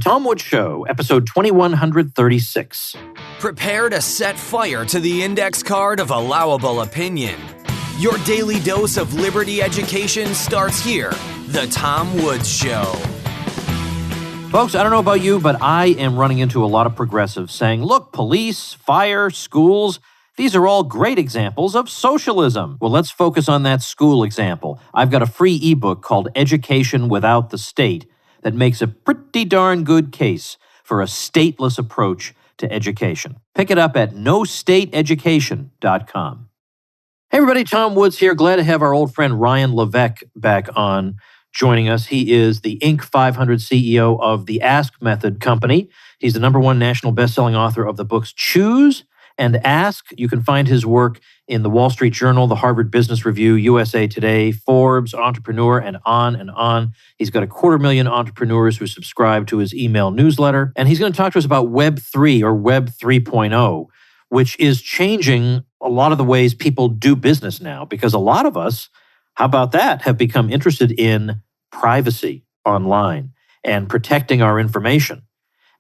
Tom Woods Show, episode 2136. Prepare to set fire to the index card of allowable opinion. Your daily dose of liberty education starts here. The Tom Woods Show. Folks, I don't know about you, but I am running into a lot of progressives saying, look, police, fire, schools, these are all great examples of socialism. Well, let's focus on that school example. I've got a free ebook called Education Without the State that makes a pretty darn good case for a stateless approach to education. Pick it up at nostateeducation.com. Hey everybody, Tom Woods here. Glad to have our old friend Ryan Levesque back on joining us. He is the Inc. 500 CEO of the Ask Method Company. He's the #1 national best-selling author of the books Choose and Ask. You can find his work in the Wall Street Journal, the Harvard Business Review, USA Today, Forbes, Entrepreneur, and on and on. He's got 250,000 entrepreneurs who subscribe to his email newsletter. And he's going to talk to us about Web 3 or Web 3.0, which is changing a lot of the ways people do business now. Because a lot of us, how about that, have become interested in privacy online and protecting our information.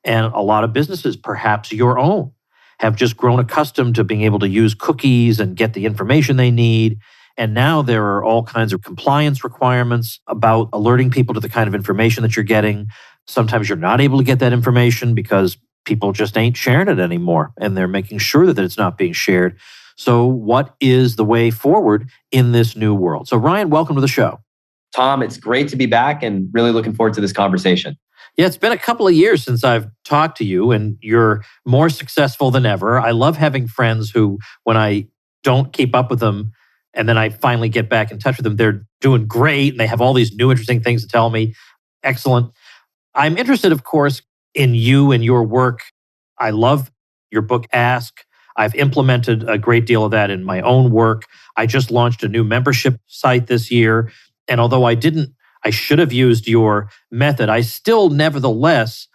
And a lot of businesses, perhaps your own, have just grown accustomed to being able to use cookies and get the information they need. And now there are all kinds of compliance requirements about alerting people to the kind of information that you're getting. Sometimes you're not able to get that information because people just ain't sharing it anymore, and they're making sure that it's not being shared. So what is the way forward in this new world? So Ryan, welcome to the show. Tom, it's great to be back and really looking forward to this conversation. Yeah, it's been a couple of years since I've talked to you, and you're more successful than ever. I love having friends who, when I don't keep up with them, and then I finally get back in touch with them, they're doing great, and they have all these new interesting things to tell me. Excellent. I'm interested, of course, in you and your work. I love your book, Ask. I've implemented a great deal of that in my own work. I just launched a new membership site this year, and although I should have used your method, I still nevertheless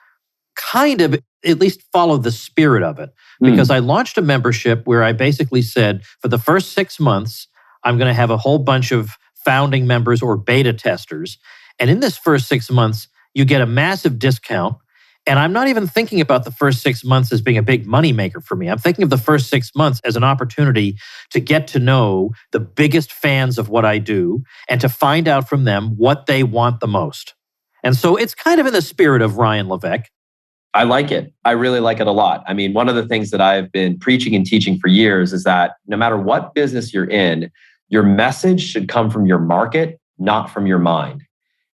kind of at least follow the spirit of it. Because I launched a membership where I basically said, for the first 6 months, I'm going to have a whole bunch of founding members or beta testers. And in this first 6 months, you get a massive discount. And I'm not even thinking about the first 6 months as being a big moneymaker for me. I'm thinking of the first 6 months as an opportunity to get to know the biggest fans of what I do and to find out from them what they want the most. And so it's kind of in the spirit of Ryan Levesque. I like it. I really like it a lot. I mean, one of the things that I've been preaching and teaching for years is that no matter what business you're in, your message should come from your market, not from your mind.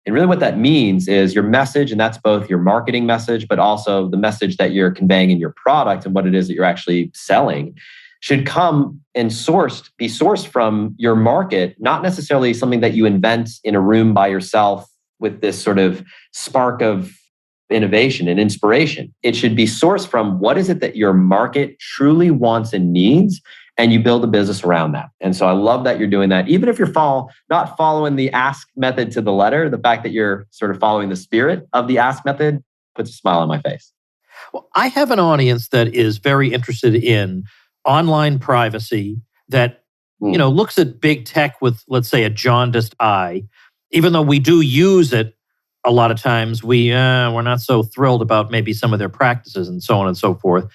And really what that means is your message, and that's both your marketing message, but also the message that you're conveying in your product and what it is that you're actually selling, should come and be sourced from your market, not necessarily something that you invent in a room by yourself with this sort of spark of innovation and inspiration. It should be sourced from what is it that your market truly wants and needs, and you build a business around that. And so I love that you're doing that. Even if you're not following the Ask method to the letter, the fact that you're sort of following the spirit of the Ask method puts a smile on my face. Well, I have an audience that is very interested in online privacy that looks at big tech with, let's say, a jaundiced eye. Even though we do use it a lot of times, we're not so thrilled about maybe some of their practices and so on and so forth.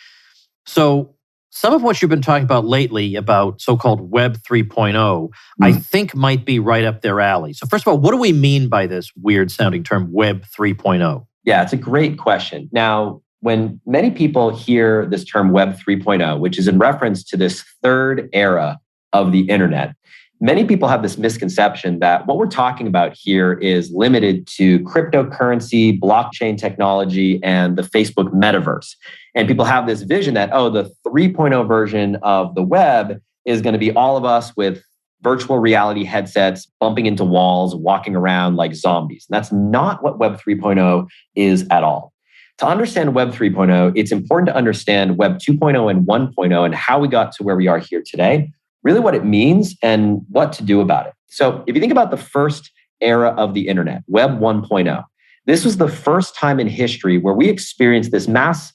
So some of what you've been talking about lately about so-called Web 3.0, I think might be right up their alley. So first of all, what do we mean by this weird-sounding term Web 3.0? Yeah, it's a great question. Now, when many people hear this term Web 3.0, which is in reference to this third era of the internet, many people have this misconception that what we're talking about here is limited to cryptocurrency, blockchain technology, and the Facebook metaverse. And people have this vision that, the 3.0 version of the web is going to be all of us with virtual reality headsets, bumping into walls, walking around like zombies. And that's not what Web 3.0 is at all. To understand Web 3.0, it's important to understand Web 2.0 and 1.0 and how we got to where we are here today, really what it means and what to do about it. So if you think about the first era of the internet, Web 1.0, this was the first time in history where we experienced this mass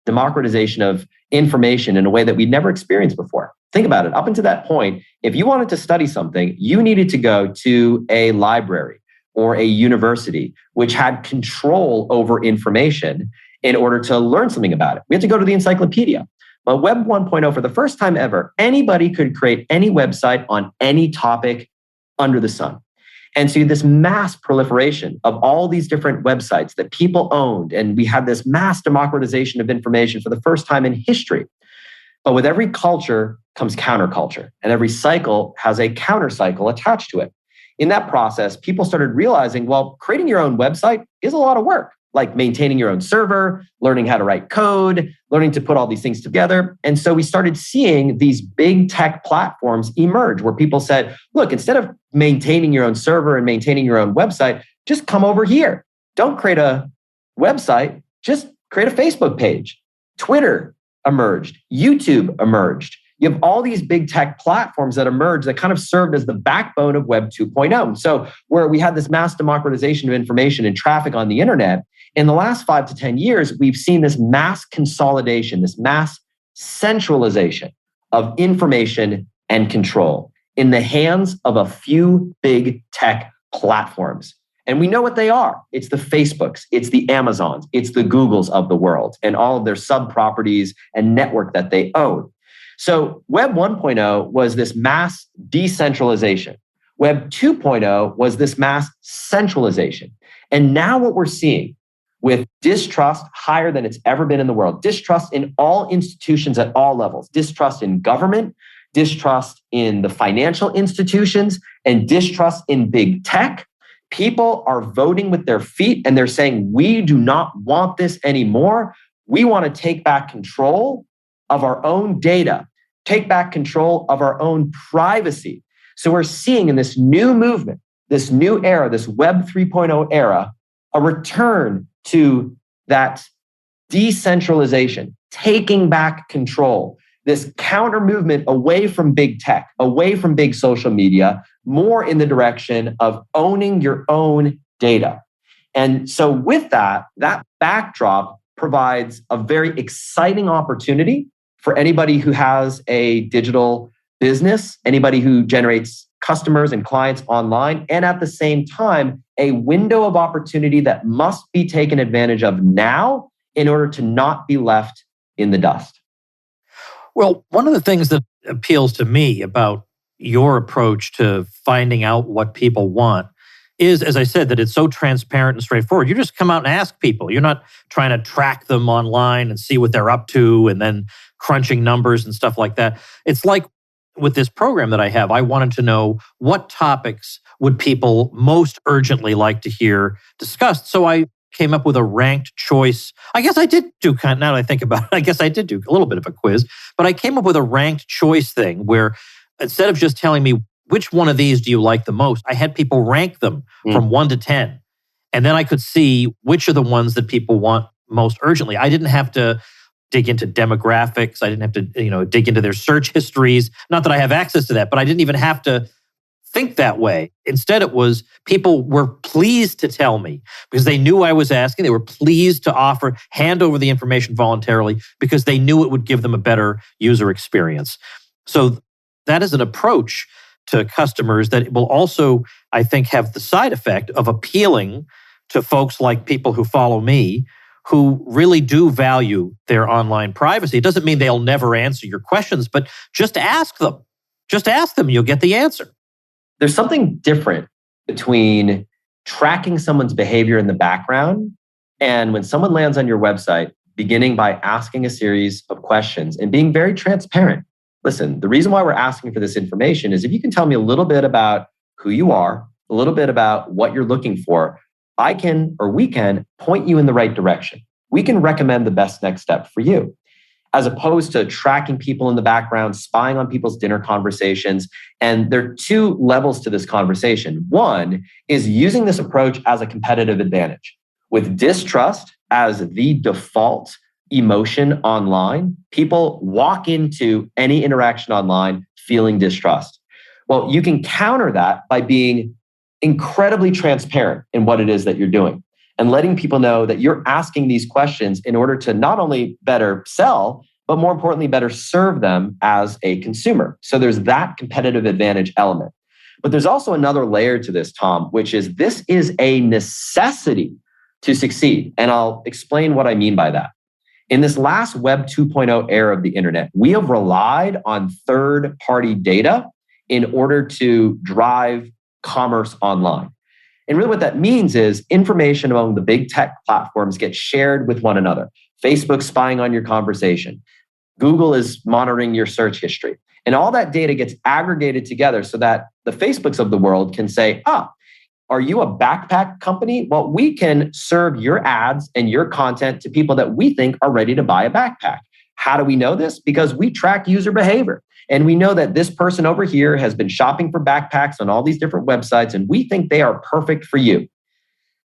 democratization of information in a way that we'd never experienced before. Think about it. Up until that point, if you wanted to study something, you needed to go to a library or a university, which had control over information in order to learn something about it. We had to go to the encyclopedia. But Web 1.0, for the first time ever, anybody could create any website on any topic under the sun. And so this mass proliferation of all these different websites that people owned, and we had this mass democratization of information for the first time in history. But with every culture comes counterculture, and every cycle has a counter cycle attached to it. In that process, people started realizing, well, creating your own website is a lot of work, like maintaining your own server, learning how to write code, learning to put all these things together. And so we started seeing these big tech platforms emerge where people said, look, instead of maintaining your own server and maintaining your own website, just come over here. Don't create a website, just create a Facebook page. Twitter emerged, YouTube emerged. You have all these big tech platforms that emerged that kind of served as the backbone of Web 2.0. So where we had this mass democratization of information and traffic on the internet, in the last 5 to 10 years, we've seen this mass consolidation, this mass centralization of information and control in the hands of a few big tech platforms. And we know what they are. It's the Facebooks, it's the Amazons, it's the Googles of the world, and all of their sub-properties and network that they own. So Web 1.0 was this mass decentralization. Web 2.0 was this mass centralization. And now what we're seeing with distrust higher than it's ever been in the world, distrust in all institutions at all levels, distrust in government, distrust in the financial institutions, and distrust in big tech. People are voting with their feet and they're saying, we do not want this anymore. We want to take back control of our own data, take back control of our own privacy. So we're seeing in this new movement, this new era, this Web 3.0 era, a return to that decentralization, taking back control, this counter movement away from big tech, away from big social media, more in the direction of owning your own data. And so with that backdrop provides a very exciting opportunity for anybody who has a digital business, anybody who generates customers and clients online, and at the same time, a window of opportunity that must be taken advantage of now in order to not be left in the dust. Well, one of the things that appeals to me about your approach to finding out what people want is, as I said, that it's so transparent and straightforward. You just come out and ask people. You're not trying to track them online and see what they're up to and then crunching numbers and stuff like that. It's like with this program that I have, I wanted to know what topics would people most urgently like to hear discussed. So I came up with a ranked choice. I guess I did do now that I think about it, I guess I did do a little bit of a quiz, but I came up with a ranked choice thing where instead of just telling me which one of these do you like the most, I had people rank them from 1 to 10. And then I could see which are the ones that people want most urgently. I didn't have to dig into demographics. I didn't have to, dig into their search histories. Not that I have access to that, but I didn't even have to think that way. Instead, it was people were pleased to tell me because they knew I was asking. They were pleased to hand over the information voluntarily because they knew it would give them a better user experience. So that is an approach to customers that will also, I think, have the side effect of appealing to folks like people who follow me who really do value their online privacy. It doesn't mean they'll never answer your questions, but just ask them. Just ask them, you'll get the answer. There's something different between tracking someone's behavior in the background and when someone lands on your website, beginning by asking a series of questions and being very transparent. Listen, the reason why we're asking for this information is if you can tell me a little bit about who you are, a little bit about what you're looking for, we can point you in the right direction. We can recommend the best next step for you, as opposed to tracking people in the background, spying on people's dinner conversations. And there are two levels to this conversation. One is using this approach as a competitive advantage. With distrust as the default emotion online, people walk into any interaction online feeling distrust. Well, you can counter that by being incredibly transparent in what it is that you're doing and letting people know that you're asking these questions in order to not only better sell, but more importantly, better serve them as a consumer. So there's that competitive advantage element. But there's also another layer to this, Tom, which is this is a necessity to succeed. And I'll explain what I mean by that. In this last Web 2.0 era of the internet, we have relied on third-party data in order to drive commerce online. And really what that means is information among the big tech platforms gets shared with one another. Facebook spying on your conversation. Google is monitoring your search history. And all that data gets aggregated together so that the Facebooks of the world can say, are you a backpack company? Well, we can serve your ads and your content to people that we think are ready to buy a backpack. How do we know this? Because we track user behavior. And we know that this person over here has been shopping for backpacks on all these different websites, and we think they are perfect for you.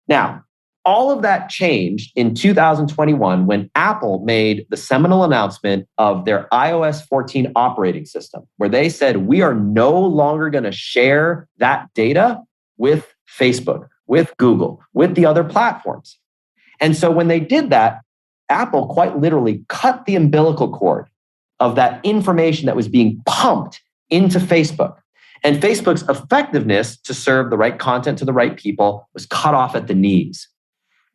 Now, all of that changed in 2021 when Apple made the seminal announcement of their iOS 14 operating system, where they said, we are no longer going to share that data with Facebook, with Google, with the other platforms. And so when they did that, Apple quite literally cut the umbilical cord of that information that was being pumped into Facebook. And Facebook's effectiveness to serve the right content to the right people was cut off at the knees.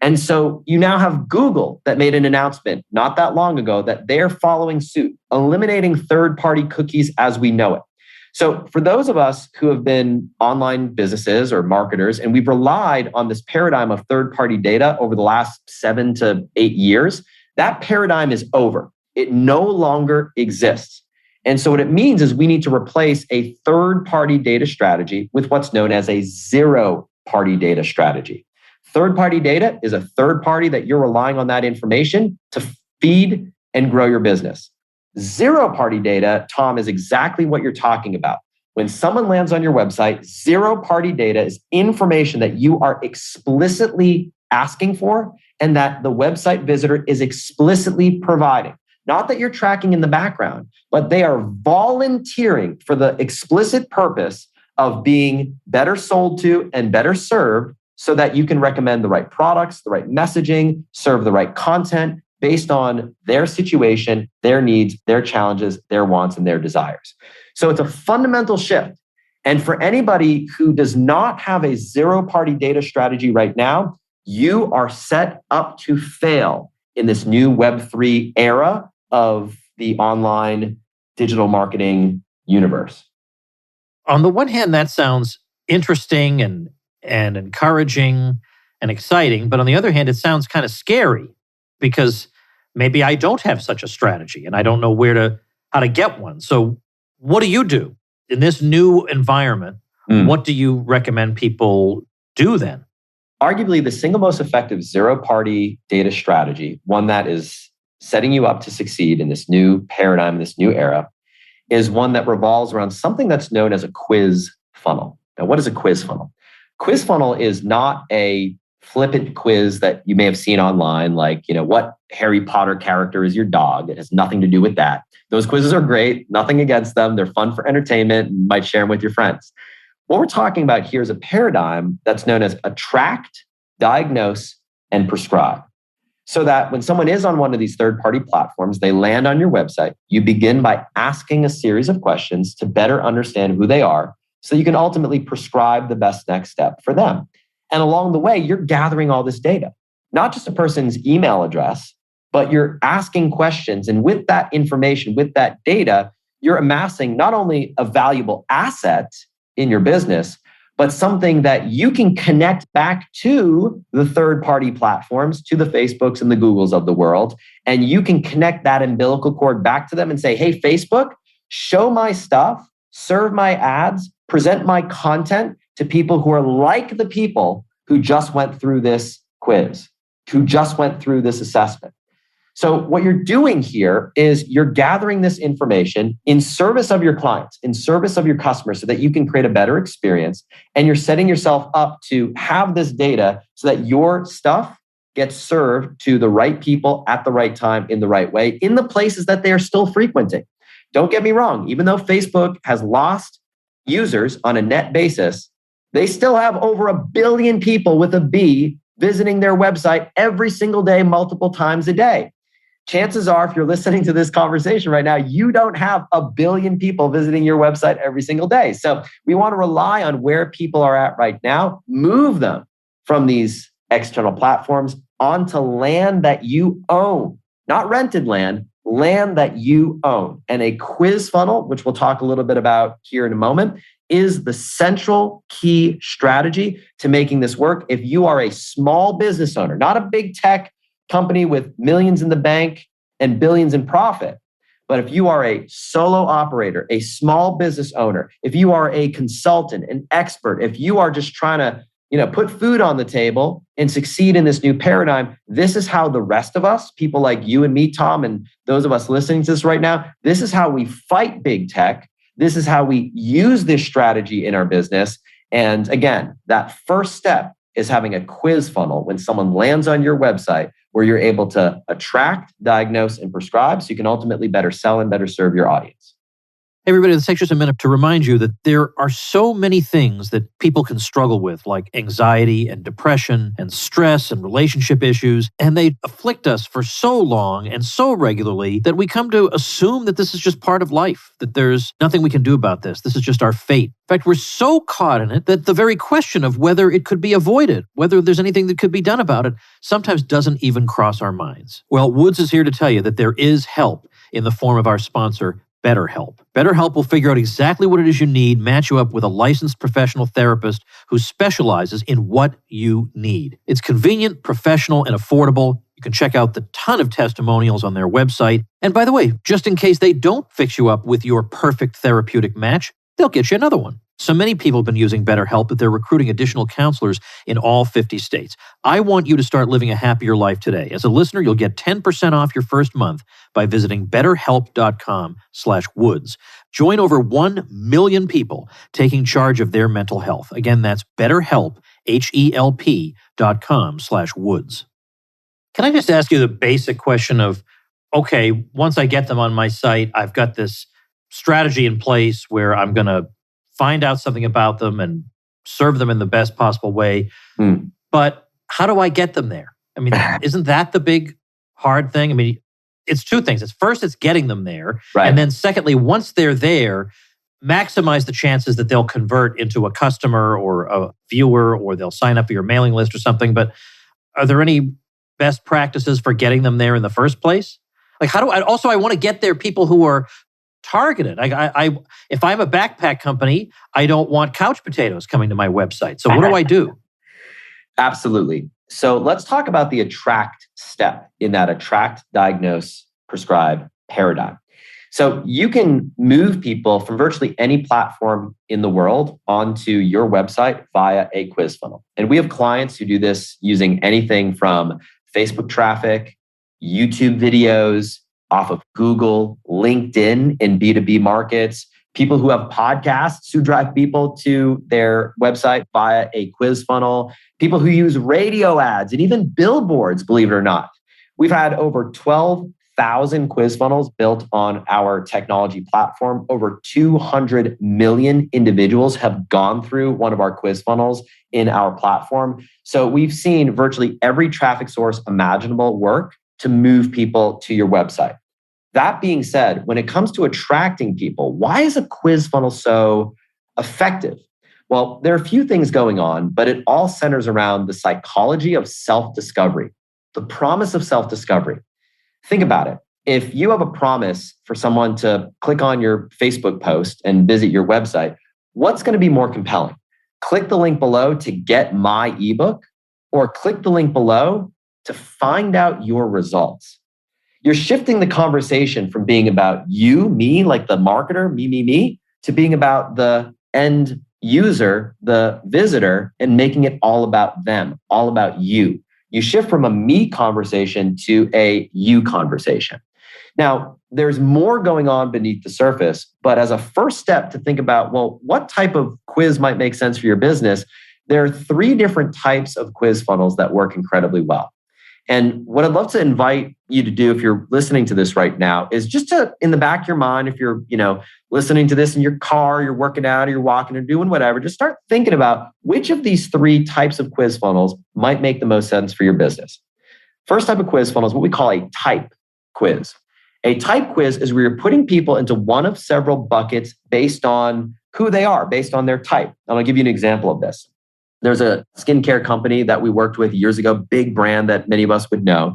And so you now have Google that made an announcement not that long ago that they're following suit, eliminating third-party cookies as we know it. So for those of us who have been online businesses or marketers, and we've relied on this paradigm of third-party data over the last 7 to 8 years, that paradigm is over. It no longer exists. And so what it means is we need to replace a third-party data strategy with what's known as a zero-party data strategy. Third-party data is a third party that you're relying on that information to feed and grow your business. Zero-party data, Tom, is exactly what you're talking about. When someone lands on your website, zero-party data is information that you are explicitly asking for and that the website visitor is explicitly providing. Not that you're tracking in the background, but they are volunteering for the explicit purpose of being better sold to and better served so that you can recommend the right products, the right messaging, serve the right content based on their situation, their needs, their challenges, their wants, and their desires. So it's a fundamental shift. And for anybody who does not have a zero-party data strategy right now, you are set up to fail in this new Web3 era of the online digital marketing universe. On the one hand, that sounds interesting and encouraging and exciting. But on the other hand, it sounds kind of scary because maybe I don't have such a strategy and I don't know how to get one. So what do you do in this new environment? What do you recommend people do then? Arguably, the single most effective zero-party data strategy, one that is setting you up to succeed in this new paradigm, this new era, is one that revolves around something that's known as a quiz funnel. Now, what is a quiz funnel? Quiz funnel is not a flippant quiz that you may have seen online, like, what Harry Potter character is your dog? It has nothing to do with that. Those quizzes are great, nothing against them. They're fun for entertainment. You might share them with your friends. What we're talking about here is a paradigm that's known as attract, diagnose, and prescribe. So that when someone is on one of these third-party platforms, they land on your website, you begin by asking a series of questions to better understand who they are, so you can ultimately prescribe the best next step for them. And along the way, you're gathering all this data, not just a person's email address, but you're asking questions. And with that information, with that data, you're amassing not only a valuable asset in your business, but something that you can connect back to the third-party platforms, to the Facebooks and the Googles of the world. And you can connect that umbilical cord back to them and say, hey, Facebook, show my stuff, serve my ads, present my content to people who are like the people who just went through this quiz, who just went through this assessment. So what you're doing here is you're gathering this information in service of your clients, in service of your customers, so that you can create a better experience. And you're setting yourself up to have this data so that your stuff gets served to the right people at the right time in the right way, in the places that they are still frequenting. Don't get me wrong, even though Facebook has lost users on a net basis, they still have over 1 billion people with a B visiting their website every single day, multiple times a day. chances are, if you're listening to this conversation right now, you don't have 1 billion people visiting your website every single day. So we want to rely on where people are at right now, move them from these external platforms onto land that you own, not rented land that you own. And a quiz funnel, which we'll talk a little bit about here in a moment, is the central key strategy to making this work. If you are a small business owner, not a big tech company with millions in the bank and billions in profit, but if you are a solo operator, a small business owner, if you are a consultant, an expert, if you are just trying to put food on the table and succeed in this new paradigm, this is how the rest of us, people like you and me, Tom, and those of us listening to this right now, this is how we fight big tech. This is how we use this strategy in our business. And again, that first step is having a quiz funnel when someone lands on your website where you're able to attract, diagnose, and prescribe so you can ultimately better sell and better serve your audience. Hey, everybody, this takes just a minute to remind you that there are so many things that people can struggle with, like anxiety and depression and stress and relationship issues, and they afflict us for so long and so regularly that we come to assume that this is just part of life, that there's nothing we can do about this. This is just our fate. In fact, we're so caught in it that the very question of whether it could be avoided, whether there's anything that could be done about it, sometimes doesn't even cross our minds. Well, Woods is here to tell you that there is help in the form of our sponsor, BetterHelp. BetterHelp will figure out exactly what it is you need, match you up with a licensed professional therapist who specializes in what you need. It's convenient, professional, and affordable. You can check out the ton of testimonials on their website. And by the way, just in case they don't fix you up with your perfect therapeutic match, they'll get you another one. So many people have been using BetterHelp that they're recruiting additional counselors in all 50 states. I want you to start living a happier life today. As a listener, you'll get 10% off your first month by visiting betterhelp.com/woods. Join over 1 million people taking charge of their mental health. Again, that's BetterHelp, HELP.com/woods. Can I just ask you the basic question of, okay, once I get them on my site, I've got this strategy in place where I'm going to find out something about them and serve them in the best possible way. But how do I get them there? I mean, isn't that the big hard thing? I mean, it's two things. First, it's getting them there. Right. And then secondly, once they're there, maximize the chances that they'll convert into a customer or a viewer, or they'll sign up for your mailing list or something. But are there any best practices for getting them there in the first place? Like, how do I want to get there people who are targeted. If I'm a backpack company, I don't want couch potatoes coming to my website. So what do I do? Absolutely. So let's talk about the attract step in that attract, diagnose, prescribe paradigm. So you can move people from virtually any platform in the world onto your website via a quiz funnel. And we have clients who do this using anything from Facebook traffic, YouTube videos, off of Google, LinkedIn in B2B markets, people who have podcasts who drive people to their website via a quiz funnel, people who use radio ads and even billboards, believe it or not. We've had over 12,000 quiz funnels built on our technology platform. Over 200 million individuals have gone through one of our quiz funnels in our platform. So we've seen virtually every traffic source imaginable work to move people to your website. That being said, when it comes to attracting people, why is a quiz funnel so effective? Well, there are a few things going on, but it all centers around the psychology of self-discovery, the promise of self-discovery. Think about it. If you have a promise for someone to click on your Facebook post and visit your website, what's going to be more compelling? Click the link below to get my ebook, or click the link below to find out your results. You're shifting the conversation from being about you, me, like the marketer, me, to being about the end user, the visitor, and making it all about them, all about you. You shift from a me conversation to a you conversation. Now, there's more going on beneath the surface, but as a first step to think about, well, what type of quiz might make sense for your business? There are 3 different types of quiz funnels that work incredibly well. And what I'd love to invite you to do if you're listening to this right now is just to, in the back of your mind, if you're, listening to this in your car, you're working out, or you're walking or doing whatever, just start thinking about which of these 3 types of quiz funnels might make the most sense for your business. First type of quiz funnel is what we call a type quiz. A type quiz is where you're putting people into one of several buckets based on who they are, based on their type. And I'll give you an example of this. There's a skincare company that we worked with years ago, big brand that many of us would know.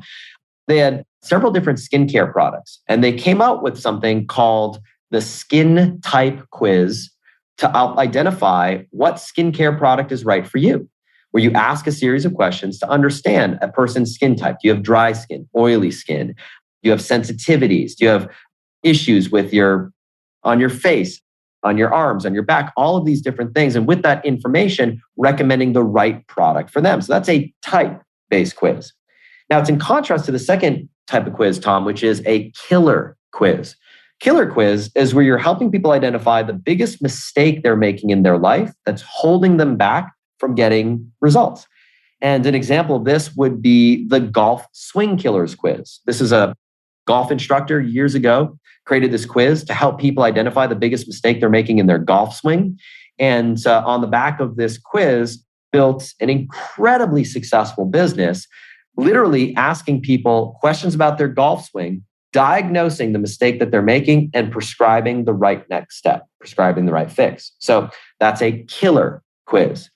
They had several different skincare products, and they came out with something called the skin type quiz to identify what skincare product is right for you, where you ask a series of questions to understand a person's skin type. Do you have dry skin, oily skin? Do you have sensitivities? Do you have issues with on your face, on your arms, on your back, all of these different things. And with that information, recommending the right product for them. So that's a type-based quiz. Now, it's in contrast to the second type of quiz, Tom, which is a killer quiz. Killer quiz is where you're helping people identify the biggest mistake they're making in their life that's holding them back from getting results. And an example of this would be the golf swing killers quiz. This is a golf instructor years ago created this quiz to help people identify the biggest mistake they're making in their golf swing. And on the back of this quiz, built an incredibly successful business, literally asking people questions about their golf swing, diagnosing the mistake that they're making, and prescribing the right next step, prescribing the right fix. So that's a killer quiz.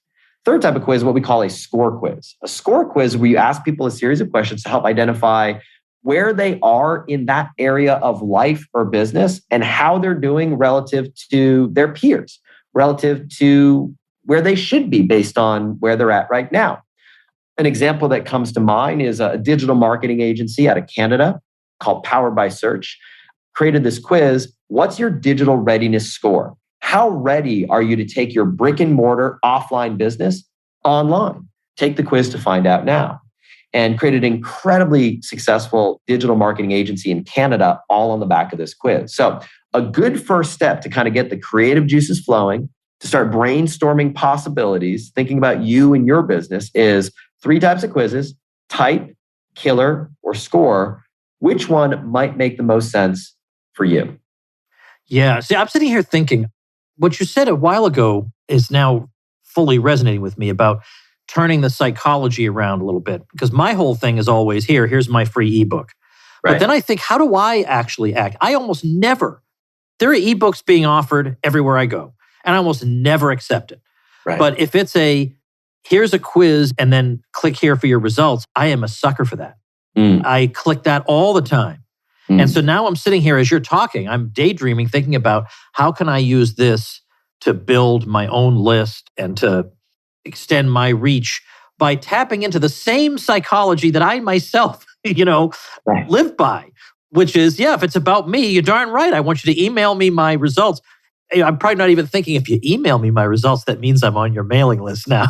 Third type of quiz is what we call a score quiz. A score quiz where you ask people a series of questions to help identify where they are in that area of life or business and how they're doing relative to their peers, relative to where they should be based on where they're at right now. An example that comes to mind is a digital marketing agency out of Canada called Powered by Search created this quiz. What's your digital readiness score? How ready are you to take your brick and mortar offline business online? Take the quiz to find out now. And created an incredibly successful digital marketing agency in Canada, all on the back of this quiz. So a good first step to kind of get the creative juices flowing, to start brainstorming possibilities, thinking about you and your business is 3 types of quizzes: type, killer, or score. Which one might make the most sense for you? Yeah. See, I'm sitting here thinking, what you said a while ago is now fully resonating with me about turning the psychology around a little bit. Because my whole thing is always, here's my free ebook. Right. But then I think, how do I actually act? I almost never, there are ebooks being offered everywhere I go, and I almost never accept it. Right. But if it's here's a quiz and then click here for your results, I am a sucker for that. I click that all the time. And so now I'm sitting here as you're talking, I'm daydreaming, thinking about how can I use this to build my own list and to extend my reach by tapping into the same psychology that I myself, live by, which is, if it's about me, you're darn right. I want you to email me my results. I'm probably not even thinking if you email me my results, that means I'm on your mailing list now,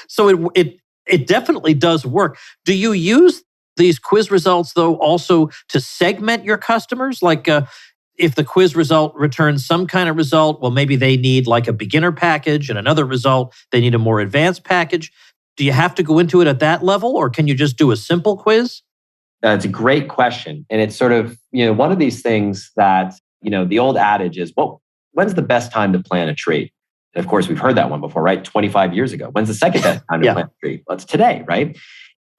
So it definitely does work. Do you use these quiz results, though, also to segment your customers? Like if the quiz result returns some kind of result, well, maybe they need like a beginner package, and another result, they need a more advanced package. Do you have to go into it at that level, or can you just do a simple quiz? It's a great question. And it's sort of, one of these things that, the old adage is, well, when's the best time to plan a trade? And of course, we've heard that one before, right? 25 years ago. When's the second best time to plan a trade? Well, it's today, right?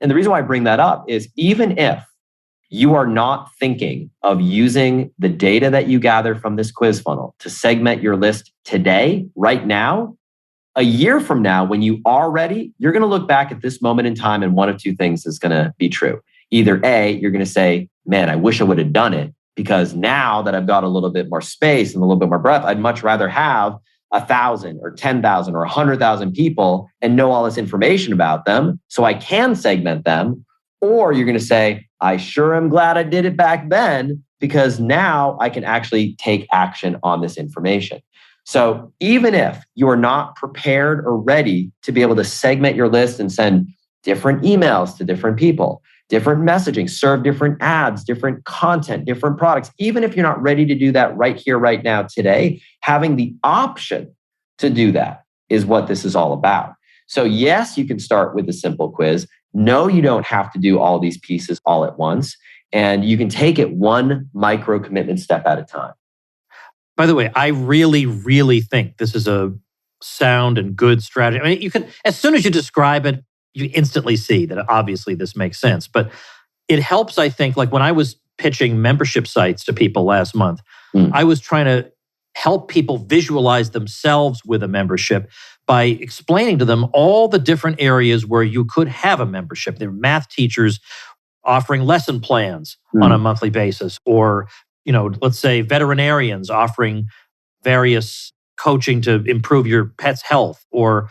And the reason why I bring that up is even if you are not thinking of using the data that you gather from this quiz funnel to segment your list today, right now, a year from now, when you are ready, you're going to look back at this moment in time and one of two things is going to be true. Either A, you're going to say, man, I wish I would have done it because now that I've got a little bit more space and a little bit more breadth, I'd much rather have 1,000 or 10,000 or 100,000 people and know all this information about them so I can segment them. Or you're going to say, I sure am glad I did it back then because now I can actually take action on this information. So even if you're not prepared or ready to be able to segment your list and send different emails to different people, different messaging, serve different ads, different content, different products, even if you're not ready to do that right here, right now, today, having the option to do that is what this is all about. So yes, you can start with a simple quiz. No, you don't have to do all these pieces all at once. And you can take it one micro commitment step at a time. By the way, I really, really think this is a sound and good strategy. I mean, you can, as soon as you describe it, you instantly see that obviously this makes sense. But it helps, I think, like when I was pitching membership sites to people last month. I was trying to help people visualize themselves with a membership by explaining to them all the different areas where you could have a membership. There are math teachers offering lesson plans on a monthly basis, or, let's say veterinarians offering various coaching to improve your pet's health, or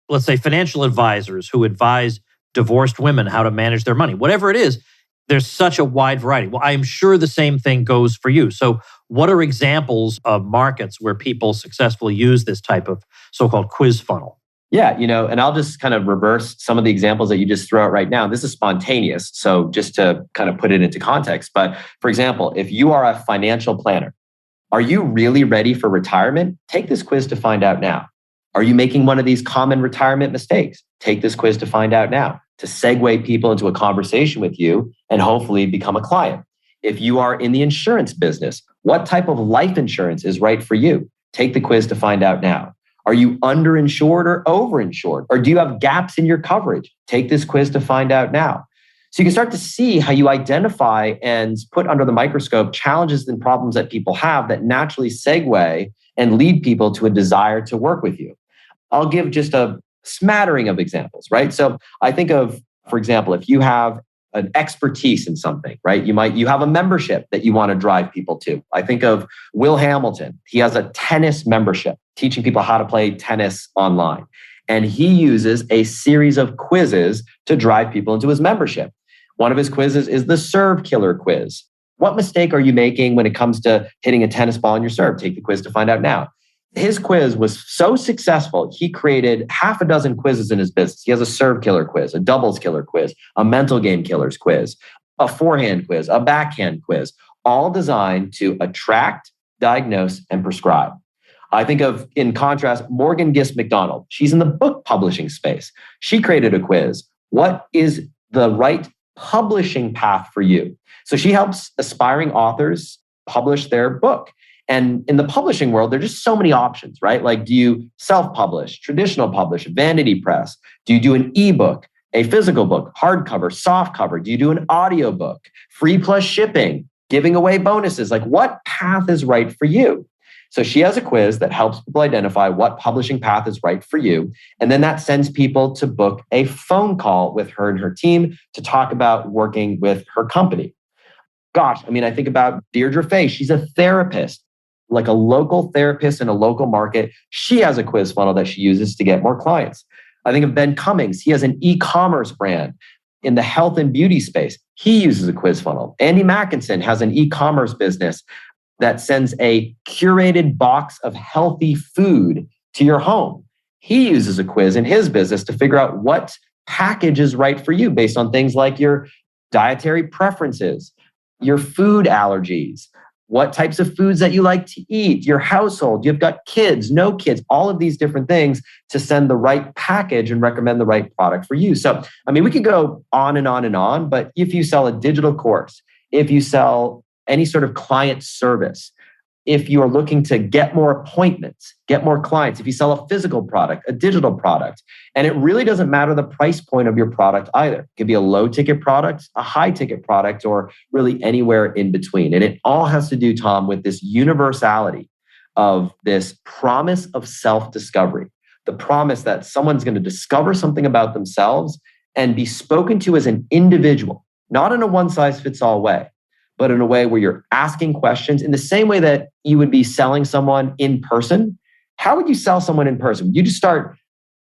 let's say financial advisors who advise divorced women how to manage their money. Whatever it is, there's such a wide variety. Well, I'm sure the same thing goes for you. So what are examples of markets where people successfully use this type of so-called quiz funnel? Yeah, and I'll just kind of reverse some of the examples that you just threw out right now. This is spontaneous, so just to kind of put it into context. But for example, if you are a financial planner, are you really ready for retirement? Take this quiz to find out now. Are you making one of these common retirement mistakes? Take this quiz to find out now, to segue people into a conversation with you and hopefully become a client. If you are in the insurance business, what type of life insurance is right for you? Take the quiz to find out now. Are you underinsured or overinsured? Or do you have gaps in your coverage? Take this quiz to find out now. So you can start to see how you identify and put under the microscope challenges and problems that people have that naturally segue and lead people to a desire to work with you. I'll give just a smattering of examples, right? So I think of, for example, if you have an expertise in something, right? You have a membership that you want to drive people to. I think of Will Hamilton. He has a tennis membership, teaching people how to play tennis online. And he uses a series of quizzes to drive people into his membership. One of his quizzes is the serve killer quiz. What mistake are you making when it comes to hitting a tennis ball in your serve? Take the quiz to find out now. His quiz was so successful, he created half a dozen quizzes in his business. He has a serve killer quiz, a doubles killer quiz, a mental game killers quiz, a forehand quiz, a backhand quiz, all designed to attract, diagnose, and prescribe. I think of, in contrast, Morgan Gist McDonald. She's in the book publishing space. She created a quiz. What is the right publishing path for you? So she helps aspiring authors publish their book. And in the publishing world, there are just so many options, right? Like, do you self-publish, traditional publish, vanity press? Do you do an ebook, a physical book, hardcover, softcover? Do you do an audiobook, free plus shipping, giving away bonuses? Like, what path is right for you? So she has a quiz that helps people identify what publishing path is right for you. And then that sends people to book a phone call with her and her team to talk about working with her company. Gosh, I think about Deirdre Fay. She's a therapist, like a local therapist in a local market. She has a quiz funnel that she uses to get more clients. I think of Ben Cummings. He has an e-commerce brand in the health and beauty space. He uses a quiz funnel. Andy Mackinson has an e-commerce business that sends a curated box of healthy food to your home. He uses a quiz in his business to figure out what package is right for you based on things like your dietary preferences, your food allergies, what types of foods that you like to eat, your household, you've got kids, no kids, all of these different things to send the right package and recommend the right product for you. So, we could go on and on and on, but if you sell a digital course, if you sell any sort of client service, if you are looking to get more appointments, get more clients, if you sell a physical product, a digital product, and it really doesn't matter the price point of your product either. It could be a low ticket product, a high ticket product, or really anywhere in between. And it all has to do, Tom, with this universality of this promise of self-discovery, the promise that someone's going to discover something about themselves and be spoken to as an individual, not in a one-size-fits-all way, but in a way where you're asking questions in the same way that you would be selling someone in person. How would you sell someone in person? Would you just start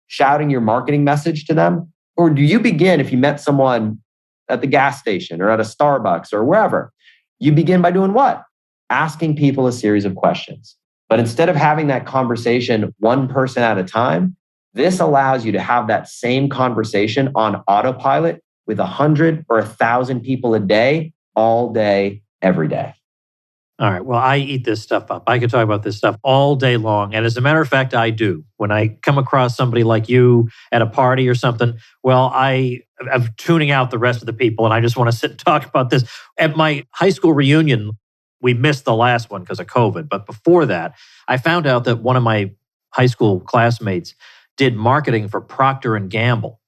shouting your marketing message to them? Or do you begin, if you met someone at the gas station or at a Starbucks or wherever, you begin by doing what? Asking people a series of questions. But instead of having that conversation one person at a time, this allows you to have that same conversation on autopilot with 100 or 1,000 people a day, all day, every day. All right. Well, I eat this stuff up. I could talk about this stuff all day long. And as a matter of fact, I do. When I come across somebody like you at a party or something, well, I'm tuning out the rest of the people and I just want to sit and talk about this. At my high school reunion, we missed the last one because of COVID. But before that, I found out that one of my high school classmates did marketing for Procter & Gamble.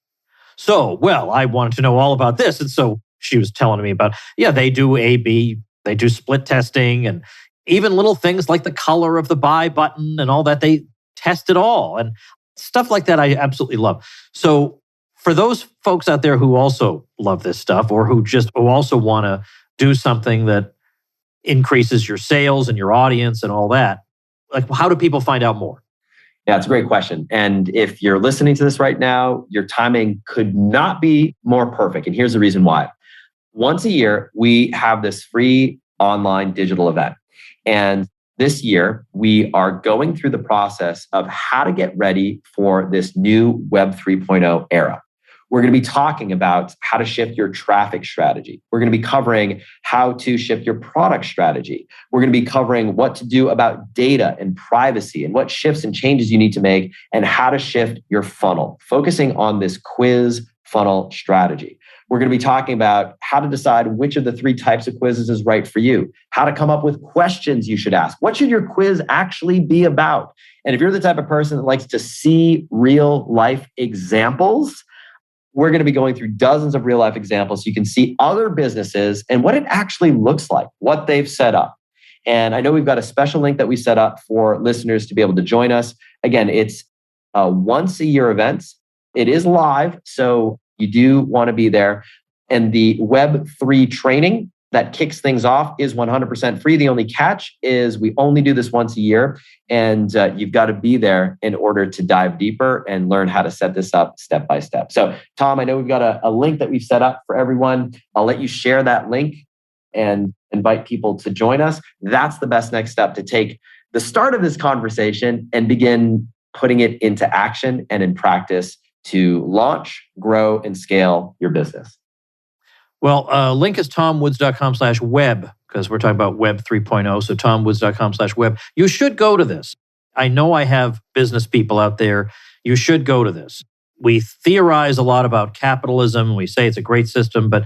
So, well, I wanted to know all about this. And so she was telling me about, they do A/B, they do split testing, and even little things like the color of the buy button and all that. They test it all. And stuff like that I absolutely love. So for those folks out there who also love this stuff or who also want to do something that increases your sales and your audience and all that, like how do people find out more? Yeah, it's a great question. And if you're listening to this right now, your timing could not be more perfect. And here's the reason why. Once a year, we have this free online digital event. And this year, we are going through the process of how to get ready for this new Web 3.0 era. We're going to be talking about how to shift your traffic strategy. We're going to be covering how to shift your product strategy. We're going to be covering what to do about data and privacy and what shifts and changes you need to make and how to shift your funnel, focusing on this quiz funnel strategy. We're going to be talking about how to decide which of the 3 types of quizzes is right for you, how to come up with questions you should ask. What should your quiz actually be about? And if you're the type of person that likes to see real life examples, we're going to be going through dozens of real life examples so you can see other businesses and what it actually looks like, what they've set up. And I know we've got a special link that we set up for listeners to be able to join us. Again, it's a once a year event. It is live, so you do want to be there. And the Web3 training that kicks things off is 100% free. The only catch is we only do this once a year, and you've got to be there in order to dive deeper and learn how to set this up step by step. So, Tom, I know we've got a link that we've set up for everyone. I'll let you share that link and invite people to join us. That's the best next step to take the start of this conversation and begin putting it into action and in practice to launch, grow, and scale your business. Well, link is tomwoods.com/web because we're talking about Web 3.0. So tomwoods.com/web. You should go to this. I know I have business people out there. You should go to this. We theorize a lot about capitalism. We say it's a great system. But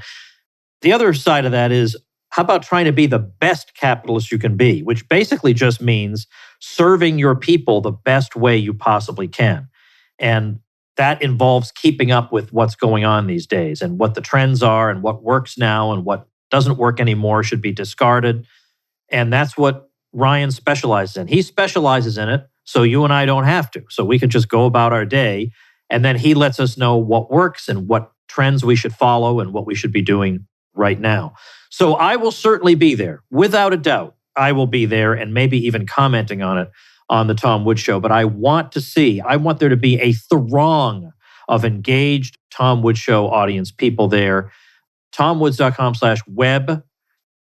the other side of that is, how about trying to be the best capitalist you can be, which basically just means serving your people the best way you possibly can. And that involves keeping up with what's going on these days and what the trends are and what works now and what doesn't work anymore should be discarded. And that's what Ryan specializes in. He specializes in it, so you and I don't have to. So we can just go about our day, and then he lets us know what works and what trends we should follow and what we should be doing right now. So I will certainly be there. Without a doubt, I will be there and maybe even commenting on it on the Tom Woods Show. But I want there to be a throng of engaged Tom Woods Show audience people there. tomwoods.com/web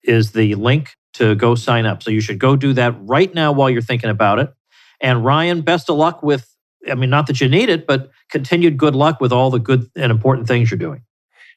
is the link to go sign up. So you should go do that right now while you're thinking about it. And Ryan, best of luck with, not that you need it, but continued good luck with all the good and important things you're doing.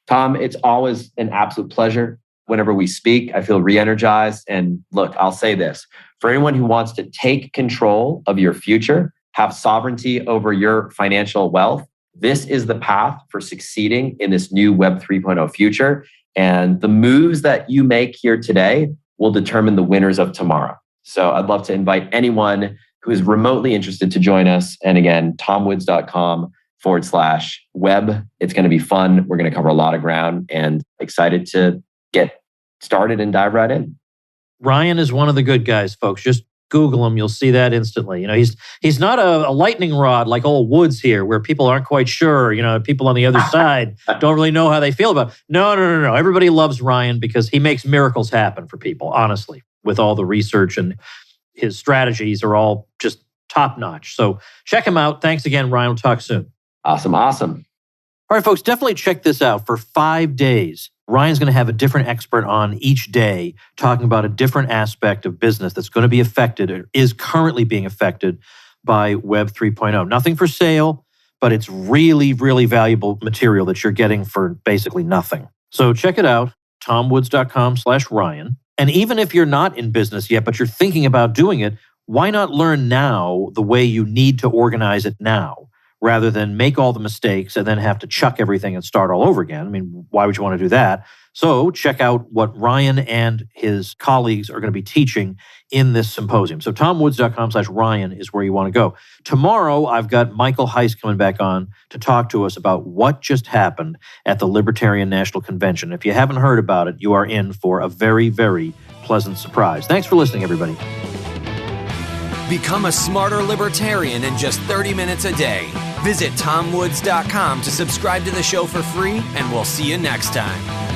Tom, it's always an absolute pleasure. Whenever we speak, I feel re-energized. And look, I'll say this. For anyone who wants to take control of your future, have sovereignty over your financial wealth, this is the path for succeeding in this new Web 3.0 future. And the moves that you make here today will determine the winners of tomorrow. So I'd love to invite anyone who is remotely interested to join us. And again, tomwoods.com/web. It's going to be fun. We're going to cover a lot of ground and excited to get started and dive right in. Ryan is one of the good guys, folks. Just Google him. You'll see that instantly. He's not a lightning rod like old Woods here, where people aren't quite sure. People on the other side don't really know how they feel about it. No. Everybody loves Ryan because he makes miracles happen for people, honestly, with all the research, and his strategies are all just top notch. So check him out. Thanks again, Ryan. We'll talk soon. Awesome. All right, folks, definitely check this out. For 5 days, Ryan's going to have a different expert on each day talking about a different aspect of business that's going to be affected or is currently being affected by Web 3.0. Nothing for sale, but it's really, really valuable material that you're getting for basically nothing. So check it out, tomwoods.com/Ryan. And even if you're not in business yet, but you're thinking about doing it, why not learn now the way you need to organize it now, rather than make all the mistakes and then have to chuck everything and start all over again? Why would you want to do that? So check out what Ryan and his colleagues are going to be teaching in this symposium. So tomwoods.com/Ryan is where you want to go. Tomorrow, I've got Michael Heiss coming back on to talk to us about what just happened at the Libertarian National Convention. If you haven't heard about it, you are in for a very, very pleasant surprise. Thanks for listening, everybody. Become a smarter libertarian in just 30 minutes a day. Visit tomwoods.com to subscribe to the show for free, and we'll see you next time.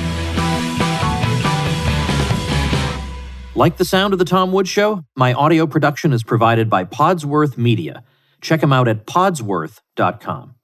Like the sound of The Tom Woods Show? My audio production is provided by Podsworth Media. Check them out at podsworth.com.